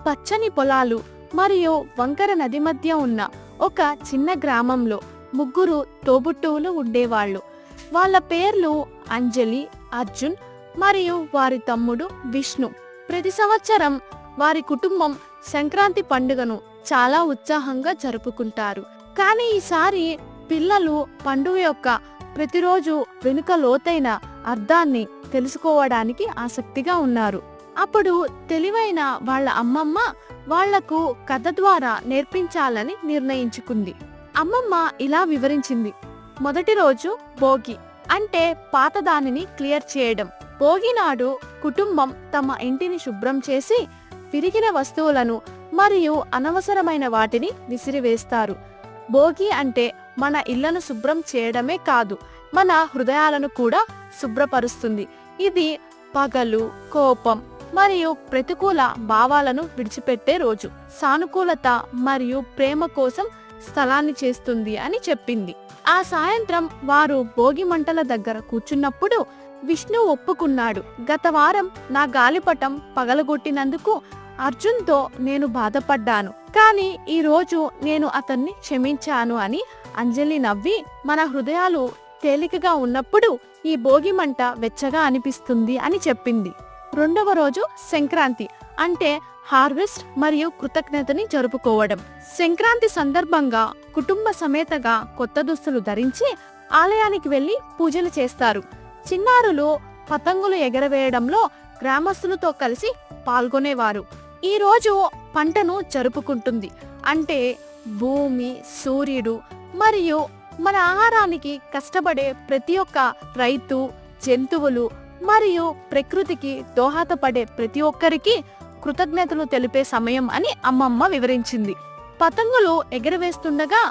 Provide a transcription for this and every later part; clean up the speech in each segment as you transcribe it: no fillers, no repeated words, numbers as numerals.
పచ్చని పొలాలు మరియు వంకర నది మధ్య ఉన్న ఒక చిన్న గ్రామంలో ముగ్గురు తోబుట్టువులు ఉండేవాళ్ళు. వాళ్ళ పేర్లు అంజలి, అర్జున్ మరియు వారి తమ్ముడు విష్ణు. ప్రతి సంవత్సరం వారి కుటుంబం సంక్రాంతి పండుగను చాలా ఉత్సాహంగా జరుపుకుంటారు. కానీ ఈసారి పిల్లలు పండుగ యొక్క ప్రతిరోజు వెనుక లోతైన అర్థాన్ని తెలుసుకోవడానికి ఆసక్తిగా ఉన్నారు. అప్పుడు తెలివైన వాళ్ళ అమ్మమ్మ వాళ్లకు కథ ద్వారా నేర్పించాలని నిర్ణయించుకుంది. అమ్మమ్మ ఇలా వివరించింది. మొదటి రోజు భోగి, అంటే పాతదానిని క్లియర్ చేయడం. భోగి నాడు కుటుంబం తమ ఇంటిని శుభ్రం చేసి విరిగిన వస్తువులను మరియు అనవసరమైన వాటిని విసిరివేస్తారు. భోగి అంటే మన ఇళ్లను శుభ్రం చేయడమే కాదు, మన హృదయాలను కూడా శుభ్రపరుస్తుంది. ఇది పగలు, కోపం మరియు ప్రతికూల భావాలను విడిచిపెట్టే రోజు. సానుకూలత మరియు ప్రేమ కోసం స్థలాన్ని చేస్తుంది అని చెప్పింది. ఆ సాయంత్రం వారు భోగి మంటల దగ్గర కూర్చున్నప్పుడు విష్ణు ఒప్పుకున్నాడు. గత వారం నా గాలిపటం పగలగొట్టినందుకు అర్జున్తో నేను బాధపడ్డాను, కానీ ఈ రోజు నేను అతన్ని క్షమించాను అని అంజలి నవ్వి, మన హృదయాలు తేలికగా ఉన్నప్పుడు ఈ భోగి మంట వెచ్చగా అనిపిస్తుంది అని చెప్పింది. రెండవ రోజు సంక్రాంతి, అంటే హార్వెస్ట్ మరియు కృతజ్ఞతని జరుపుకోవడం. సంక్రాంతి సందర్భంగా కుటుంబ సమేతగా కొత్త దుస్తులు ధరించి ఆలయానికి వెళ్లి పూజలు చేస్తారు. చిన్నారులు పతంగులు ఎగరవేయడంలో గ్రామస్తులతో కలిసి పాల్గొనేవారు. ఈ రోజు పంటను జరుపుకుంటుంది, అంటే భూమి, సూర్యుడు మరియు మన ఆహారానికి కష్టపడే ప్రతి ఒక్క రైతు, జంతువులు మరియు ప్రకృతికి దోహదపడే ప్రతి ఒక్కరికి కృతజ్ఞతలు తెలిపే సమయం అని అమ్మమ్మ వివరించింది. పతంగులు ఎగరవేస్తుండగా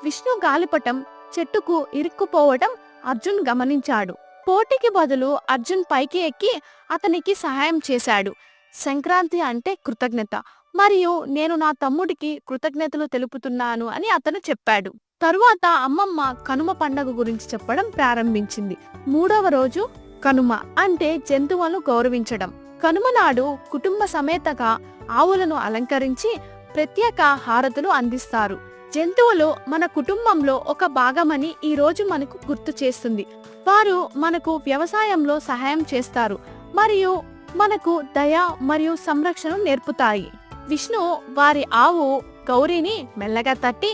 విష్ణు గాలిపటం చెట్టుకు ఇరుక్కుపోవటం అర్జున్ గమనించాడు. పోటీకి బదులు అర్జున్ పైకి ఎక్కి అతనికి సహాయం చేశాడు. సంక్రాంతి అంటే కృతజ్ఞత, మరియు నేను నా తమ్ముడికి కృతజ్ఞతలు తెలుపుతున్నాను అని అతను చెప్పాడు. తరువాత అమ్మమ్మ కనుమ పండుగ గురించి చెప్పడం ప్రారంభించింది. మూడవ రోజు కనుమ, అంటే జంతువులను గౌరవించడం. కనుమ నాడు కుటుంబ సమేతగా ఆవులను అలంకరించి ప్రత్యేక హారతులు అందిస్తారు. జంతువులు మన కుటుంబంలో ఒక భాగమని ఈ రోజు మనకు గుర్తు చేస్తుంది. వారు మనకు వ్యవసాయంలో సహాయం చేస్తారు మరియు మనకు దయ మరియు సంరక్షణ నేర్పుతాయి. విష్ణు వారి ఆవు గౌరీని మెల్లగా తట్టి,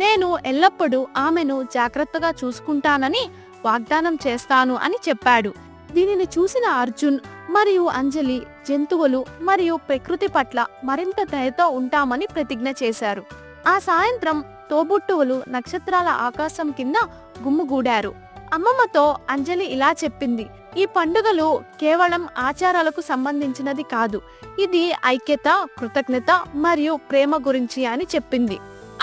నేను ఎల్లప్పుడూ ఆమెను జాగ్రత్తగా చూసుకుంటానని వాగ్దానం చేస్తాను అని చెప్పాడు. దీనిని చూసిన అర్జున్ మరియు అంజలి జంతువులు మరియు ప్రకృతి పట్ల మరింత దయతో ఉంటామని ప్రతిజ్ఞ చేశారు. ఆ సాయంత్రం తోబుట్టువులు నక్షత్రాల ఆకాశం కింద గుమ్ముగూడారు. అమ్మమ్మతో అంజలి ఇలా చెప్పింది, ఈ పండుగలు కేవలం ఆచారాలకు సంబంధించినది కాదు, ఇది ఐక్యత, కృతజ్ఞత మరియు ప్రేమ గురించి అని చెప్పింది.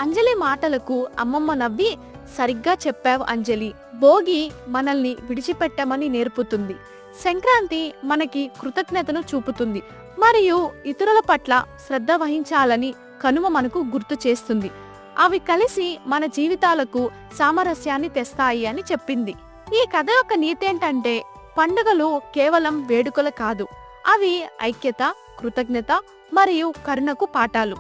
అంజలి మాటలకు అమ్మమ్మ నవ్వి, సరిగ్గా చెప్పావు అంజలి, భోగి మనల్ని విడిచిపెట్టమని నేర్పుతుంది. సంక్రాంతి మనకి కృతజ్ఞతను చూపుతుంది మరియు ఇతరుల పట్ల శ్రద్ధ వహించాలని కనుమ మనకు గుర్తు చేస్తుంది. అవి కలిసి మన జీవితాలకు సామరస్యాన్ని తెస్తాయి అని చెప్పింది. ఈ కథ యొక్క నీతి ఏంటంటే, పండుగలు కేవలం వేడుకలు కాదు, అవి ఐక్యత, కృతజ్ఞత మరియు కరుణకు పాఠాలు.